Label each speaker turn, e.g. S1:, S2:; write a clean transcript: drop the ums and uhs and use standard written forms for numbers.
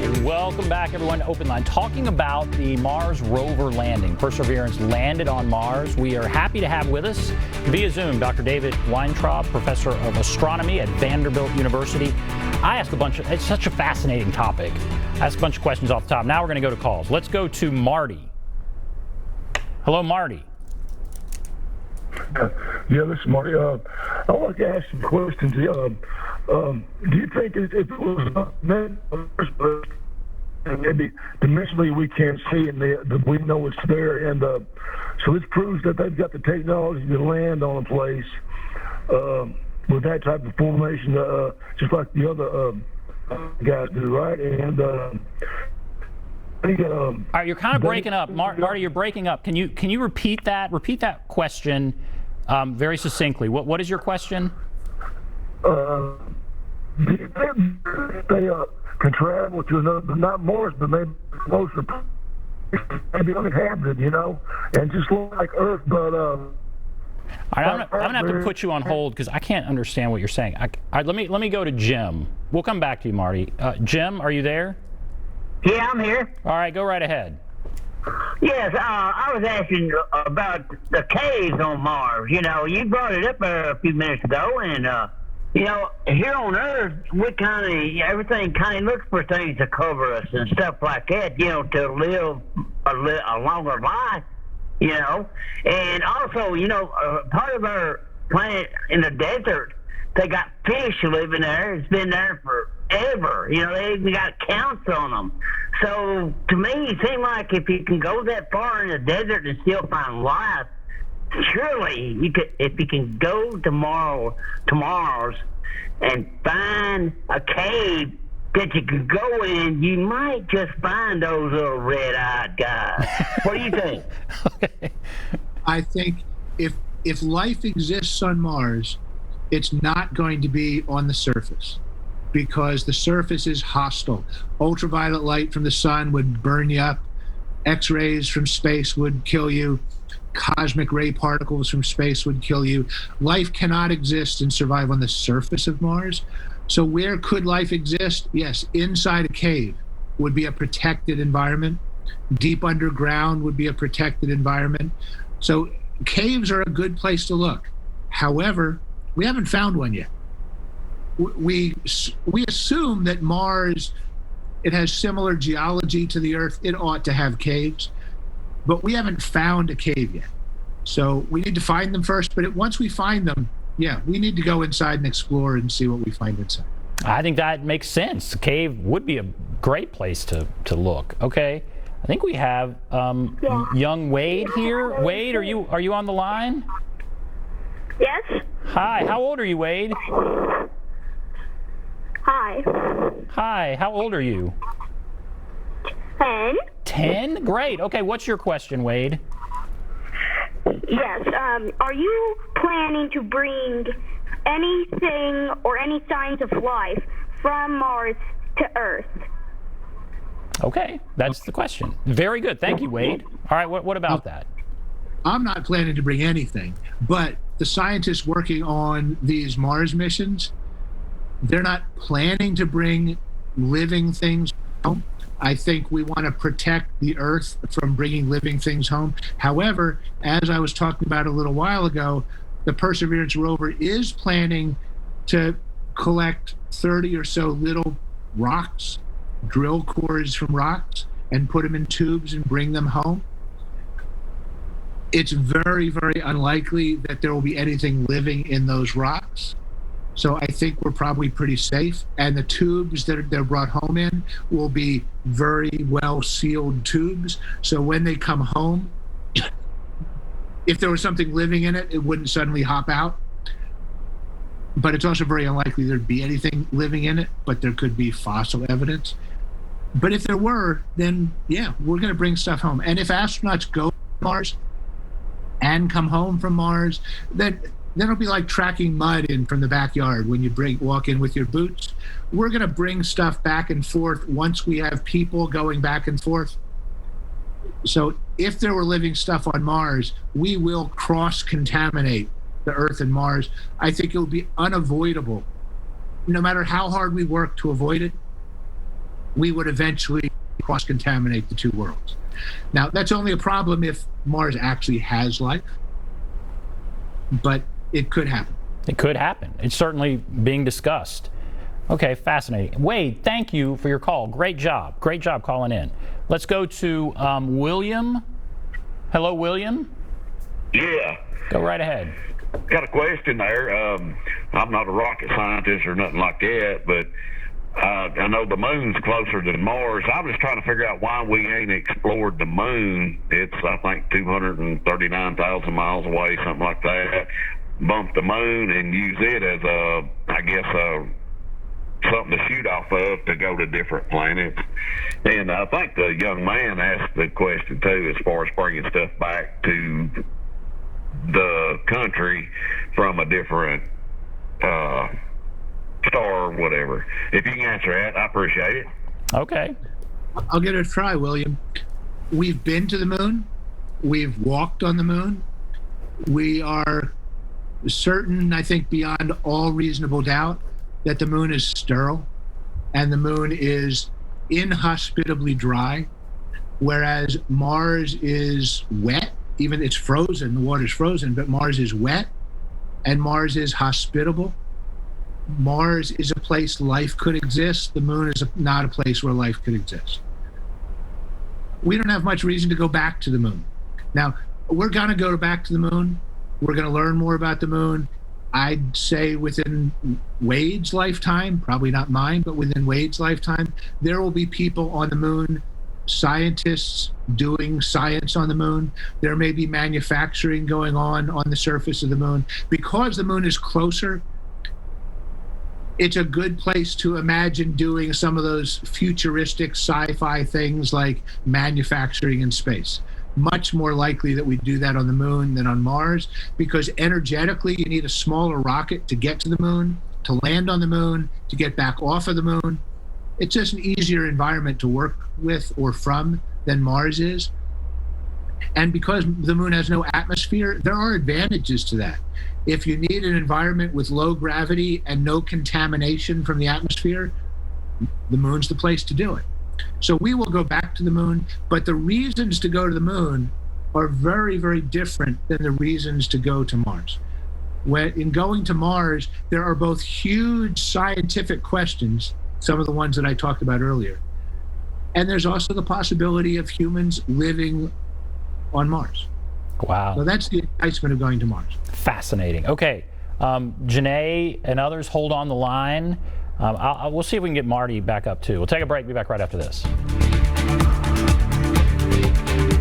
S1: Welcome back, everyone, to Open Line. Talking about the Mars rover landing. Perseverance landed on Mars. We are happy to have with us via Zoom Dr. David Weintraub, professor of astronomy at Vanderbilt University. It's such a fascinating topic. I asked a bunch of questions off the top. Now we're going to go to calls. Let's go to Marty. Hello, Marty.
S2: Yeah, this is Marty. I want to ask some questions. Do you think if it was meant and maybe dimensionally we can't see and we know it's there, and so this proves that they've got the technology to land on a place with that type of formation, just like the other guys do, right? And
S1: all right, you're kind of breaking up, Marty. You're breaking up. Can you repeat that? Repeat that question very succinctly. What is your question? They
S2: can travel to another, not Mars, but maybe closer, maybe uninhabited, and just look like Earth, but.
S1: All right, I'm gonna have to put you on hold because I can't understand what you're saying. All right, let me go to Jim. We'll come back to you, Marty. Jim, are you there?
S3: Yeah, I'm here.
S1: All right, go right ahead.
S3: Yes, I was asking about the caves on Mars. You brought it up a few minutes ago, and here on Earth, everything kind of looks for things to cover us and stuff like that, to live a longer life, And also, part of our planet in the desert, they got fish living there. It's been there forever. They even got counts on them. So to me, it seems like if you can go that far in the desert and still find life, surely you could. If you can go to Mars and find a cave that you can go in, you might just find those little red-eyed guys. What do you think?
S1: Okay.
S4: I think if life exists on Mars, it's not going to be on the surface because the surface is hostile. Ultraviolet light from the sun would burn you up. X-rays from space would kill you. Cosmic ray particles from space would kill you. Life cannot exist and survive on the surface of Mars. So where could life exist? Yes, inside a cave would be a protected environment. Deep underground would be a protected environment. So caves are a good place to look. However, we haven't found one yet. We assume that Mars, it has similar geology to the Earth. It ought to have caves. But we haven't found a cave yet. So we need to find them first. But once we find them, yeah, we need to go inside and explore and see what we find inside.
S1: I think that makes sense. A cave would be a great place to look. Okay. I think we have young Wade here. Wade, are you on the line?
S5: Yes.
S1: Hi. How old are you, Wade?
S5: Hi.
S1: Hi. How old are you?
S5: 10.
S1: 10? Great. Okay, what's your question, Wade?
S5: Yes. Are you planning to bring anything or any signs of life from Mars to Earth?
S1: Okay, that's the question. Very good. Thank you, Wade. All right, what about that?
S4: I'm not planning to bring anything, but the scientists working on these Mars missions, they're not planning to bring living things home. I think we want to protect the Earth from bringing living things home. However, as I was talking about a little while ago, the Perseverance Rover is planning to collect 30 or so little rocks, drill cores from rocks, and put them in tubes and bring them home. It's very, very unlikely that there will be anything living in those rocks. So I think we're probably pretty safe. And the tubes that they're brought home in will be very well sealed tubes. So when they come home, if there was something living in it, it wouldn't suddenly hop out. But it's also very unlikely there'd be anything living in it, but there could be fossil evidence. But if there were, then yeah, we're going to bring stuff home. And if astronauts go to Mars and come home from Mars, then it'll be like tracking mud in from the backyard when you walk in with your boots. We're going to bring stuff back and forth once we have people going back and forth. So if there were living stuff on Mars, we will cross-contaminate the Earth and Mars. I think it will be unavoidable. No matter how hard we work to avoid it, we would eventually cross-contaminate the two worlds. Now, that's only a problem if Mars actually has life, but it could happen.
S1: It could happen. It's certainly being discussed. Okay, fascinating. Wade, thank you for your call. Great job. Great job calling in. Let's go to William. Hello, William.
S6: Yeah.
S1: Go right ahead.
S6: Got a question there. I'm not a rocket scientist or nothing like that, but I know the moon's closer than Mars. I'm just trying to figure out why we ain't explored the moon. It's, I think, 239,000 miles away, something like that. Bump the moon and use it as something to shoot off of to go to different planets. And I think the young man asked the question, too, as far as bringing stuff back to the country from a different star or whatever. If you can answer that, I appreciate it.
S1: Okay.
S4: I'll give it a try, William. We've been to the moon. We've walked on the moon. We are certain, I think, beyond all reasonable doubt, that the moon is sterile and the moon is inhospitably dry, whereas Mars is wet. Even it's frozen, the water's frozen, but Mars is wet and Mars is hospitable. Mars is a place life could exist. The moon is not a place where life could exist. We don't have much reason to go back to the moon. Now, we're going to go back to the moon. We're going to learn more about the moon. I'd say within Wade's lifetime, probably not mine, but within Wade's lifetime, there will be people on the moon, scientists doing science on the moon. There may be manufacturing going on the surface of the moon. Because the moon is closer, it's a good place to imagine doing some of those futuristic sci-fi things like manufacturing in space. Much more likely that we do that on the moon than on Mars, because energetically you need a smaller rocket to get to the moon, to land on the moon, to get back off of the moon. It's just an easier environment to work with or from than Mars is. And because the moon has no atmosphere, there are advantages to that. If you need an environment with low gravity and no contamination from the atmosphere, the moon's the place to do it. So we will go back to the moon, but the reasons to go to the moon are very, very different than the reasons to go to Mars. In going to Mars, there are both huge scientific questions, some of the ones that I talked about earlier, and there's also the possibility of humans living on Mars.
S1: Wow.
S4: So that's the enticement of going to Mars.
S1: Fascinating. Okay. Janae and others, hold on the line. We'll see if we can get Marty back up too. We'll take a break. Be back right after this.